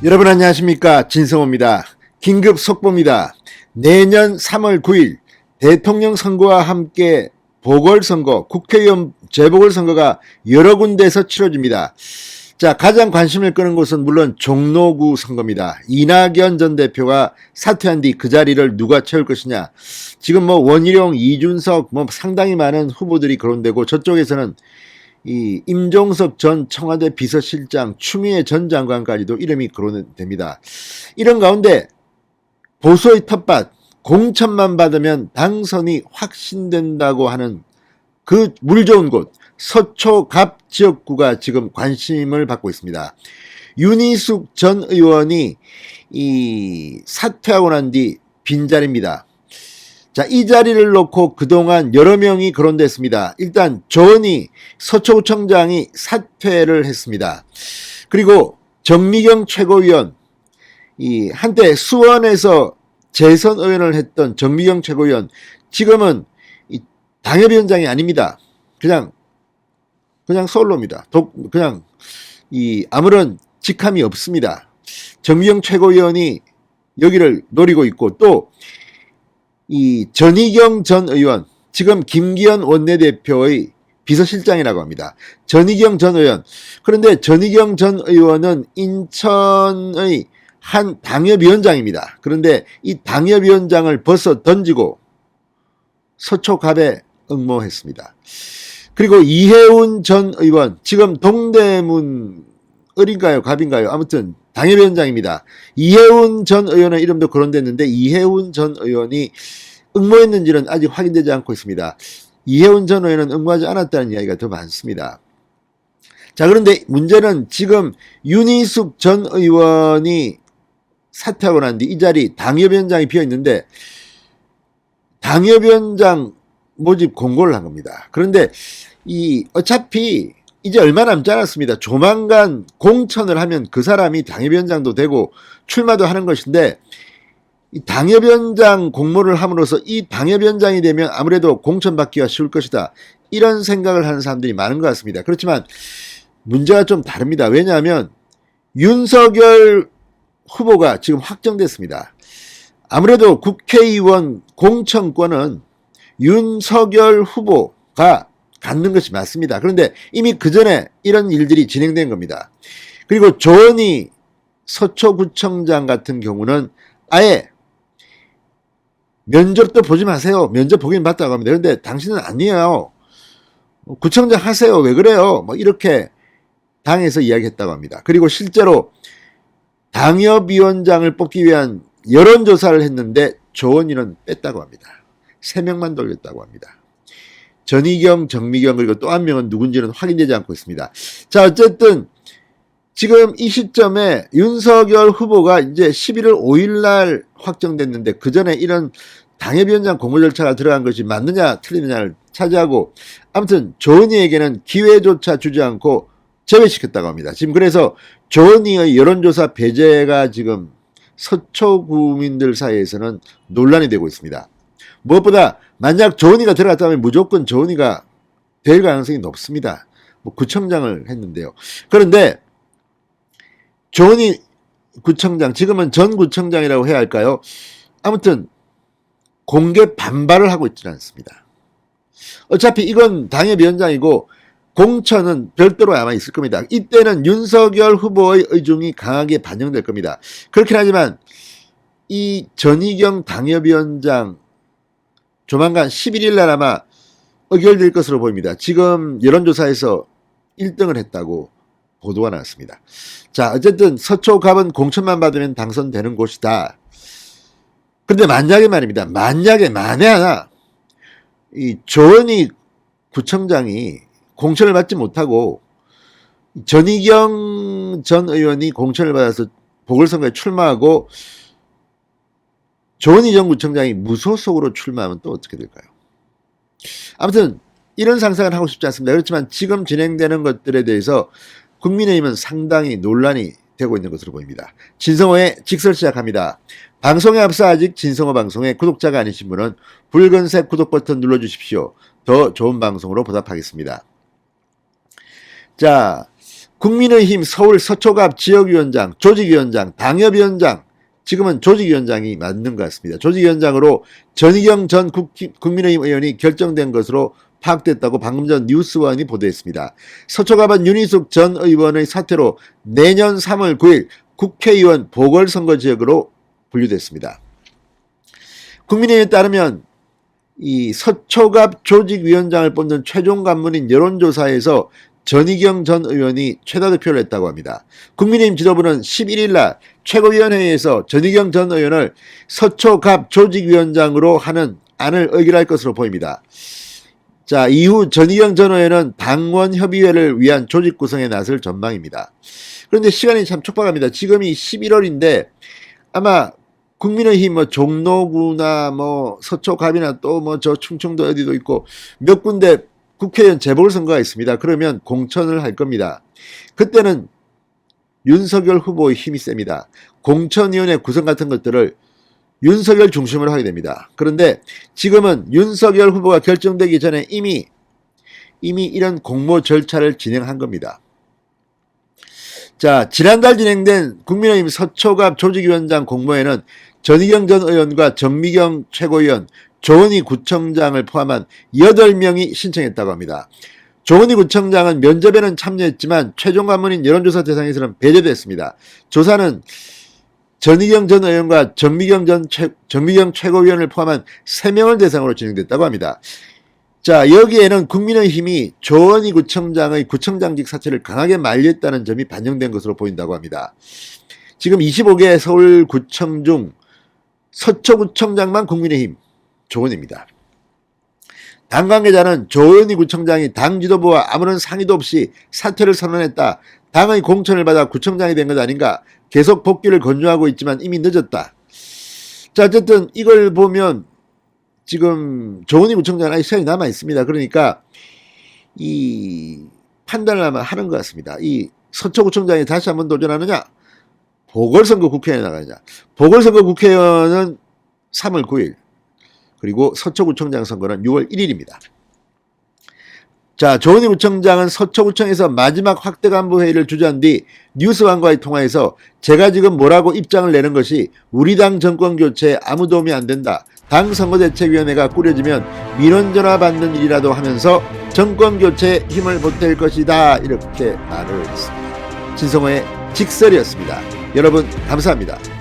여러분 안녕하십니까, 진성호입니다. 긴급 속보입니다. 내년 3월 9일 대통령 선거와 함께 보궐선거, 국회의원 재보궐선거가 여러 군데에서 치러집니다. 자, 가장 관심을 끄는 곳은 물론 종로구 선거입니다. 이낙연 전 대표가 사퇴한 뒤 그 자리를 누가 채울 것이냐. 지금 원희룡, 이준석 상당히 많은 후보들이 거론되고, 저쪽에서는 이 임종석 전 청와대 비서실장, 추미애 전 장관까지도 이름이 거론됩니다. 이런 가운데 보수의 텃밭, 공천만 받으면 당선이 확신된다고 하는 그 물 좋은 곳, 서초갑 지역구가 지금 관심을 받고 있습니다. 윤희숙 전 의원이 사퇴하고 난 뒤 빈자리입니다. 자, 이 자리를 놓고 그동안 여러 명이 거론됐습니다. 일단 조은희 서초구청장이 사퇴를 했습니다. 그리고 정미경 최고위원, 한때 수원에서 재선 의원을 했던 정미경 최고위원, 지금은 당협위원장이 아닙니다. 그냥 솔로입니다. 그냥 아무런 직함이 없습니다. 정미경 최고위원이 여기를 노리고 있고, 또 전희경 전 의원, 지금 김기현 원내대표의 비서실장이라고 합니다. 전희경 전 의원. 그런데 전희경 전 의원은 인천의 한 당협위원장입니다. 그런데 이 당협위원장을 벗어 던지고 서초갑에 응모했습니다. 그리고 이해운 전 의원, 지금 동대문 을인가요, 갑인가요? 아무튼 당협위원장입니다. 이해운 전 의원의 이름도 거론됐는데, 이해운 전 의원이 응모했는지는 아직 확인되지 않고 있습니다. 이해운 전 의원은 응모하지 않았다는 이야기가 더 많습니다. 자, 그런데 문제는 지금 윤희숙 전 의원이 사퇴하고 난 뒤 이 자리 당협위원장이 비어있는데, 당협위원장 모집 공고를 한 겁니다. 그런데 어차피 이제 얼마 남지 않았습니다. 조만간 공천을 하면 그 사람이 당협위원장도 되고 출마도 하는 것인데, 이 당협위원장 공모를 함으로써 이 당협위원장이 되면 아무래도 공천받기가 쉬울 것이다, 이런 생각을 하는 사람들이 많은 것 같습니다. 그렇지만 문제가 좀 다릅니다. 왜냐하면 윤석열 후보가 지금 확정됐습니다. 아무래도 국회의원 공천권은 윤석열 후보가 갖는 것이 맞습니다. 그런데 이미 그 전에 이런 일들이 진행된 겁니다. 그리고 조은희 서초구청장 같은 경우는 아예 면접도 보지 마세요. 면접 보긴 봤다고 합니다. 그런데 당신은 아니에요. 구청장 하세요. 왜 그래요? 이렇게 당에서 이야기했다고 합니다. 그리고 실제로 당협위원장을 뽑기 위한 여론조사를 했는데 조은희는 뺐다고 합니다. 3명만 돌렸다고 합니다. 전희경, 정미경, 그리고 또 한 명은 누군지는 확인되지 않고 있습니다. 자, 어쨌든 지금 이 시점에 윤석열 후보가 이제 11월 5일 날 확정됐는데, 그 전에 이런 당협위원장 공모 절차가 들어간 것이 맞느냐 틀리느냐를 차지하고, 아무튼 조은희에게는 기회조차 주지 않고 제외시켰다고 합니다. 지금 그래서 조은희의 여론조사 배제가 지금 서초구민들 사이에서는 논란이 되고 있습니다. 무엇보다 만약 조은희가 들어갔다면 무조건 조은희가 될 가능성이 높습니다. 구청장을 했는데요. 그런데 조은희 구청장, 지금은 전 구청장이라고 해야 할까요? 아무튼 공개 반발을 하고 있지는 않습니다. 어차피 이건 당협위원장이고 공천은 별도로 아마 있을 겁니다. 이때는 윤석열 후보의 의중이 강하게 반영될 겁니다. 그렇긴 하지만 이 전희경 당협위원장 조만간 11일 날 아마 의결될 것으로 보입니다. 지금 여론조사에서 1등을 했다고 보도가 나왔습니다. 자, 어쨌든 서초갑은 공천만 받으면 당선되는 곳이다. 그런데 만약에 말입니다. 만약에 만에 하나 이 조은희 구청장이 공천을 받지 못하고 전희경 전 의원이 공천을 받아서 보궐선거에 출마하고 조은희 전 구청장이 무소속으로 출마하면 또 어떻게 될까요? 아무튼 이런 상상을 하고 싶지 않습니다. 그렇지만 지금 진행되는 것들에 대해서 국민의힘은 상당히 논란이 되고 있는 것으로 보입니다. 진성호의 직설 시작합니다. 방송에 앞서 아직 진성호 방송의 구독자가 아니신 분은 붉은색 구독 버튼 눌러주십시오. 더 좋은 방송으로 보답하겠습니다. 자, 국민의힘 서울 서초갑 지역위원장, 조직위원장, 당협위원장, 지금은 조직위원장이 맞는 것 같습니다. 조직위원장으로 전희경 전 국민의힘 의원이 결정된 것으로 파악됐다고 방금 전 뉴스원이 보도했습니다. 서초갑은 윤희숙 전 의원의 사퇴로 내년 3월 9일 국회의원 보궐선거 지역으로 분류됐습니다. 국민의힘에 따르면 이 서초갑 조직위원장을 뽑는 최종 관문인 여론조사에서 전희경 전 의원이 최다 득표를 했다고 합니다. 국민의힘 지도부는 11일 날 최고위원회에서 전희경 전 의원을 서초갑 조직위원장으로 하는 안을 의결할 것으로 보입니다. 자, 이후 전희경 전 의원은 당원협의회를 위한 조직 구성에 나설 전망입니다. 그런데 시간이 참 촉박합니다. 지금이 11월인데 아마 국민의힘 종로구나 서초갑이나 또 저 충청도 어디도 있고 몇 군데 국회의원 재보궐선거가 있습니다. 그러면 공천을 할 겁니다. 그때는 윤석열 후보의 힘이 셉니다. 공천위원회 구성 같은 것들을 윤석열 중심으로 하게 됩니다. 그런데 지금은 윤석열 후보가 결정되기 전에 이미 이런 공모 절차를 진행한 겁니다. 자, 지난달 진행된 국민의힘 서초갑 조직위원장 공모에는 전희경 전 의원과 정미경 최고위원, 조은희 구청장을 포함한 8명이 신청했다고 합니다. 조은희 구청장은 면접에는 참여했지만 최종 관문인 여론조사 대상에서는 배제됐습니다. 조사는 전희경 전 의원과 정미경 최고위원을 포함한 3명을 대상으로 진행됐다고 합니다. 자, 여기에는 국민의힘이 조은희 구청장의 구청장직 사퇴를 강하게 만류했다는 점이 반영된 것으로 보인다고 합니다. 지금 25개 서울구청 중 서초구청장만 국민의힘 조은희입니다. 당 관계자는 조은희 구청장이 당 지도부와 아무런 상의도 없이 사퇴를 선언했다. 당의 공천을 받아 구청장이 된 것 아닌가. 계속 복귀를 권유하고 있지만 이미 늦었다. 자, 어쨌든 이걸 보면 지금 조은희 구청장은 아직 시간이 남아 있습니다. 그러니까 이 판단을 아마 하는 것 같습니다. 이 서초구청장이 다시 한번 도전하느냐, 보궐선거 국회의원에 나가느냐. 보궐선거 국회의원은 3월 9일, 그리고 서초구청장 선거는 6월 1일입니다. 자, 조은희 구청장은 서초구청에서 마지막 확대간부 회의를 주재한 뒤 뉴스완과의 통화에서 제가 지금 뭐라고 입장을 내는 것이 우리 당 정권교체에 아무 도움이 안 된다. 당 선거대책위원회가 꾸려지면 민원전화 받는 일이라도 하면서 정권교체에 힘을 보탤 것이다. 이렇게 말을 했습니다. 진성호의 직설이었습니다. 여러분 감사합니다.